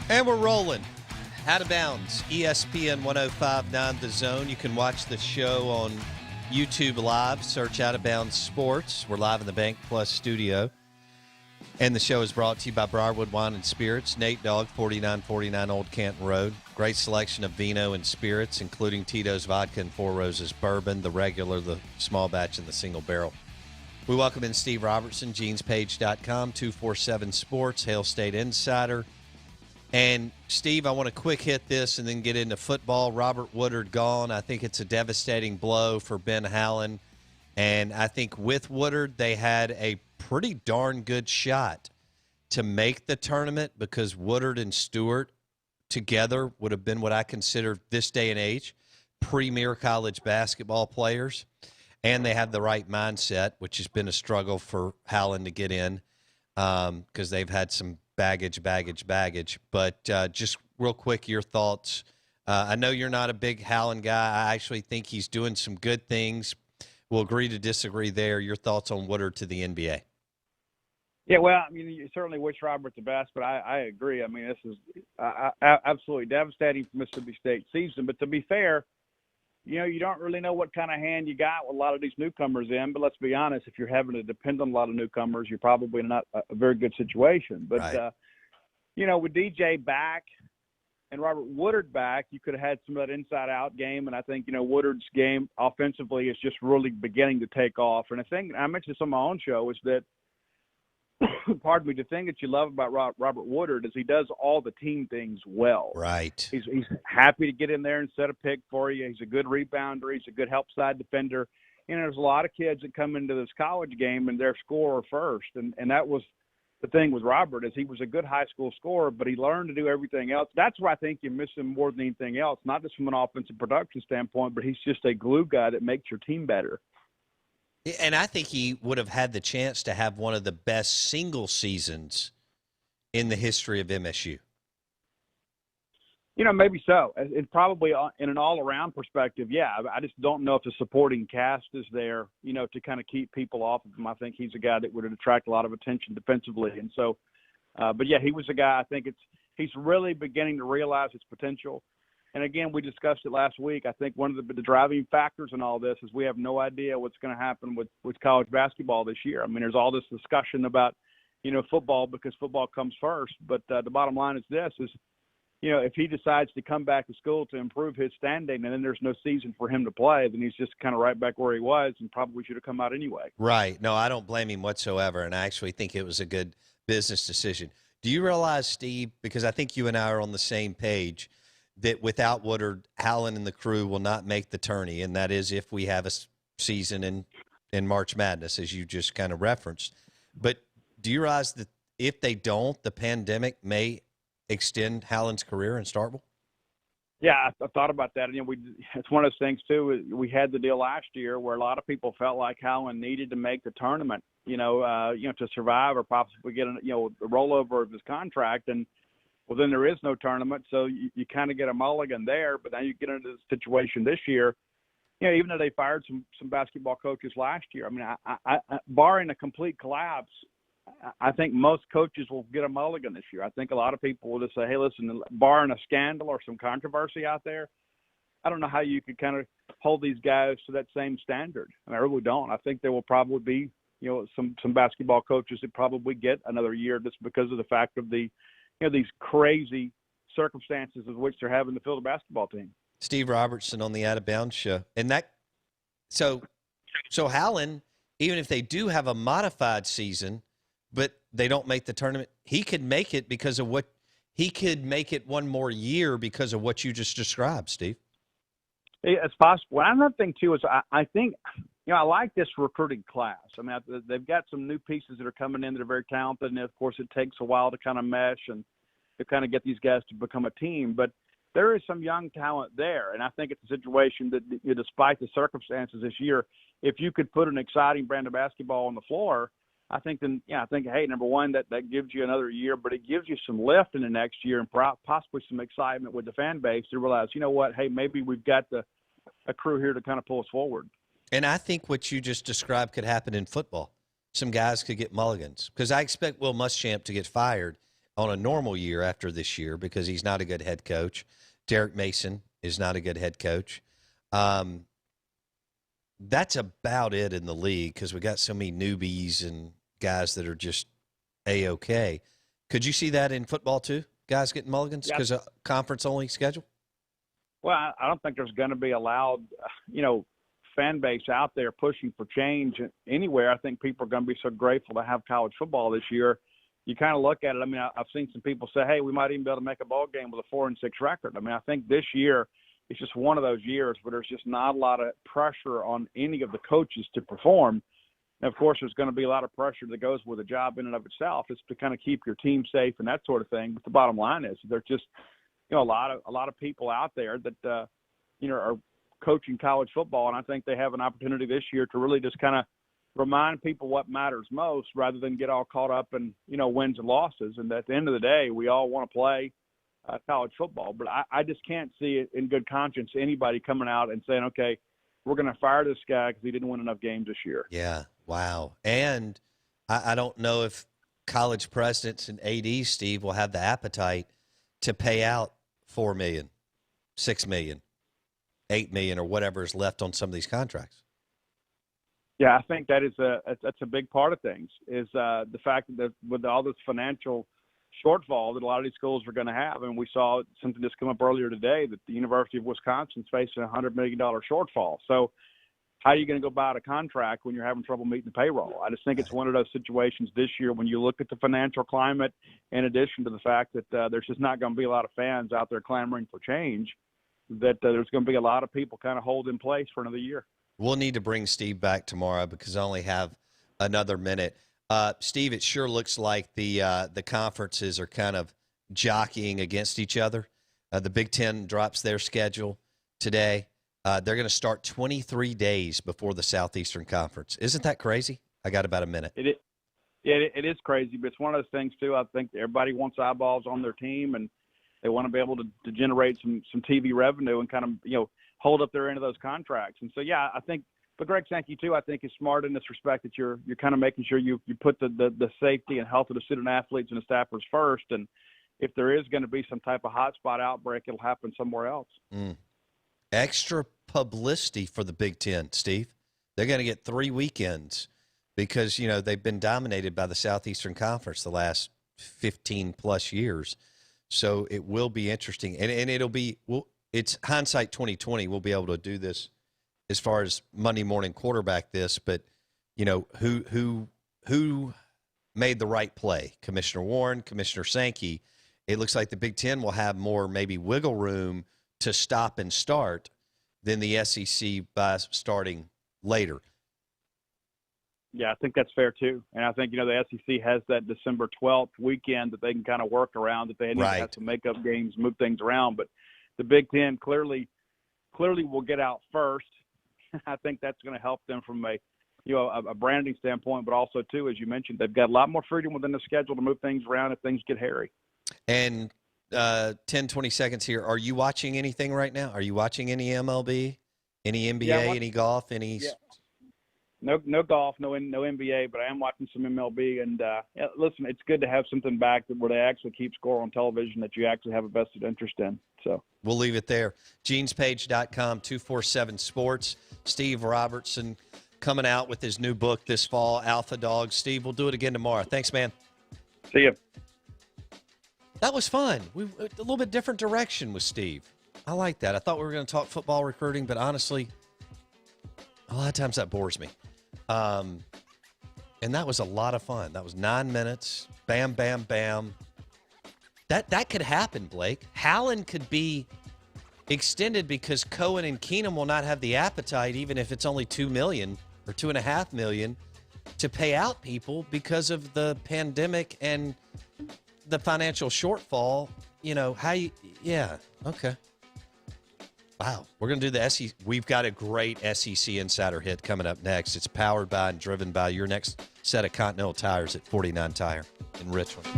And we're rolling. Out of Bounds, ESPN 105.9 The Zone. You can watch the show on YouTube Live. Search Out of Bounds Sports. We're live in the Bank Plus studio. And the show is brought to you by Briarwood Wine and Spirits. Nate Dogg, 4949 Old Canton Road. Great selection of vino and spirits, including Tito's Vodka and Four Roses Bourbon, the regular, the small batch, and the single barrel. We welcome in Steve Robertson, genespage.com, 247 Sports, Hail State Insider. And, Steve, I want to quick hit this and then get into football. Robert Woodard gone. I think it's a devastating blow for Ben Howland. And I think with Woodard, they had a pretty darn good shot to make the tournament because Woodard and Stewart together would have been what I consider this day and age premier college basketball players. And they have the right mindset, which has been a struggle for Howland to get in because they've had some baggage. But just real quick, your thoughts. I know you're not a big Howland guy. I actually think he's doing some good things. We'll agree to disagree there. Your thoughts on Woodard to the NBA? Yeah, well, I mean, you certainly wish Robert the best, but I agree. I mean, this is absolutely devastating for Mississippi State season. But to be fair, you know, you don't really know what kind of hand you got with a lot of these newcomers in. But let's be honest, if you're having to depend on a lot of newcomers, you're probably not a very good situation. But, right. You know, with DJ back and Robert Woodard back, you could have had some of that inside-out game. And I think, you know, Woodard's game offensively is just really beginning to take off. And the thing I mentioned this on my own show is that, pardon me, the thing that you love about Robert Woodard is he does all the team things well. Right. He's happy to get in there and set a pick for you. He's a good rebounder. He's a good help side defender. You know, there's a lot of kids that come into this college game and they're scorer first. And that was the thing with Robert is he was a good high school scorer, but he learned to do everything else. That's why I think you miss him more than anything else, not just from an offensive production standpoint, but he's just a glue guy that makes your team better. And I think he would have had the chance to have one of the best single seasons in the history of MSU. You know, maybe so. It probably in an all-around perspective, yeah. I just don't know if the supporting cast is there, you know, to kind of keep people off of him. I think he's a guy that would attract a lot of attention defensively. And so, but yeah, he was a guy, I think he's really beginning to realize his potential. And again, we discussed it last week. I think one of the driving factors in all this is we have no idea what's going to happen with college basketball this year. I mean, there's all this discussion about, you know, football because football comes first. But the bottom line is this is, you know, if he decides to come back to school to improve his standing and then there's no season for him to play, then he's just kind of right back where he was and probably should have come out anyway. Right. No, I don't blame him whatsoever. And I actually think it was a good business decision. Do you realize, Steve, because I think you and I are on the same page, that without Woodard, Howland and the crew will not make the tourney, and that is if we have a season in March Madness, as you just kind of referenced. But do you realize that if they don't, the pandemic may extend Howland's career in Starkville? Yeah, I thought about that. You know, it's one of those things, too. We had the deal last year where a lot of people felt like Howland needed to make the tournament, to survive or possibly get the rollover of his contract. And well, then there is no tournament, so you kind of get a mulligan there. But then you get into the situation this year, you know, even though they fired some basketball coaches last year. I mean, I barring a complete collapse, I think most coaches will get a mulligan this year. I think a lot of people will just say, hey, listen, barring a scandal or some controversy out there, I don't know how you could kind of hold these guys to that same standard. I mean, I really don't. I think there will probably be, you know, some basketball coaches that probably get another year just because of the fact of the, you know, these crazy circumstances of which they're having to field a basketball team. Steve Robertson on the Out of Bounds show. And that, so Howland, even if they do have a modified season, but they don't make the tournament, he could make it because of he could make it one more year because of what you just described, Steve. It's possible. Another thing, too, is I think, you know, I like this recruiting class. I mean, they've got some new pieces that are coming in that are very talented, and, of course, it takes a while to kind of mesh and to kind of get these guys to become a team. But there is some young talent there, and I think it's a situation that, you know, despite the circumstances this year, if you could put an exciting brand of basketball on the floor, I think then, yeah, I think, hey, number one, that gives you another year, but it gives you some lift in the next year and possibly some excitement with the fan base to realize, you know what, hey, maybe we've got a crew here to kind of pull us forward. And I think what you just described could happen in football. Some guys could get mulligans because I expect Will Muschamp to get fired, on a normal year after this year because he's not a good head coach. Derek Mason is not a good head coach. That's about it in the league because we got so many newbies and guys that are just A-OK. Could you see that in football too? Guys getting mulligans because of conference-only schedule? Well, I don't think there's going to be a loud, fan base out there pushing for change anywhere. I think people are going to be so grateful to have college football this year. You kind of look at it. I mean, I've seen some people say, hey, we might even be able to make a ball game with a 4-6 record. I mean, I think this year it's just one of those years where there's just not a lot of pressure on any of the coaches to perform. And, of course, there's going to be a lot of pressure that goes with a job in and of itself. It's to kind of keep your team safe and that sort of thing. But the bottom line is there's just, a lot of people out there that, are coaching college football. And I think they have an opportunity this year to really just kind of remind people what matters most rather than get all caught up in, wins and losses. And at the end of the day, we all want to play college football. But I just can't see it in good conscience anybody coming out and saying, okay, we're going to fire this guy because he didn't win enough games this year. Yeah, wow. And I don't know if college presidents and ADs, Steve, will have the appetite to pay out $4 million, $6 million, $8 million, or whatever is left on some of these contracts. Yeah, I think that's a big part of things is the fact that with all this financial shortfall that a lot of these schools are going to have, and we saw something just come up earlier today that the University of Wisconsin is facing a $100 million shortfall. So how are you going to go about a contract when you're having trouble meeting the payroll? I just think it's one of those situations this year when you look at the financial climate, in addition to the fact that there's just not going to be a lot of fans out there clamoring for change, that there's going to be a lot of people kind of hold in place for another year. We'll need to bring Steve back tomorrow because I only have another minute. Steve, it sure looks like the conferences are kind of jockeying against each other. The Big Ten drops their schedule today. They're going to start 23 days before the Southeastern Conference. Isn't that crazy? I got about a minute. It is crazy, but it's one of those things, too. I think everybody wants eyeballs on their team, and they want to be able to generate some TV revenue and kind of, hold up their end of those contracts. And so, yeah, I think – but Greg Sankey, too, I think is smart in this respect that you're kind of making sure you put the safety and health of the student athletes and the staffers first. And if there is going to be some type of hotspot outbreak, it'll happen somewhere else. Extra publicity for the Big Ten, Steve. They're going to get 3 weekends because, they've been dominated by the Southeastern Conference the last 15-plus years. So it will be interesting. And it'll be it's hindsight 2020. We'll be able to do this as far as Monday morning quarterback this, but who made the right play? Commissioner Warren, Commissioner Sankey. It looks like the Big Ten will have more maybe wiggle room to stop and start than the SEC by starting later. Yeah, I think that's fair too. And I think, the SEC has that December 12th weekend that they can kind of work around, that they need to have some makeup games, move things around. But the Big Ten clearly will get out first. I think that's going to help them from a branding standpoint, but also, too, as you mentioned, they've got a lot more freedom within the schedule to move things around if things get hairy. And 10, 20 seconds here. Are you watching anything right now? Are you watching any MLB, any NBA, any golf, any? Yeah. No golf, no NBA, but I am watching some MLB. And listen, it's good to have something back where they actually keep score on television that you actually have a vested interest in. So we'll leave it there. GenesPage.com, 247 Sports. Steve Robertson coming out with his new book this fall, Alpha Dog. Steve, we'll do it again tomorrow. Thanks, man. See you. That was fun. A little bit different direction with Steve. I like that. I thought we were going to talk football recruiting, but honestly, a lot of times that bores me. And that was a lot of fun. That was 9 minutes. Bam, bam, bam. That could happen, Blake. Howland could be extended because Cohen and Keenum will not have the appetite, even if it's only $2 million or $2.5 million, to pay out people because of the pandemic and the financial shortfall. Okay. Wow. We're going to do the SEC. We've got a great SEC Insider hit coming up next. It's powered by and driven by your next set of Continental tires at 49 Tire in Richland.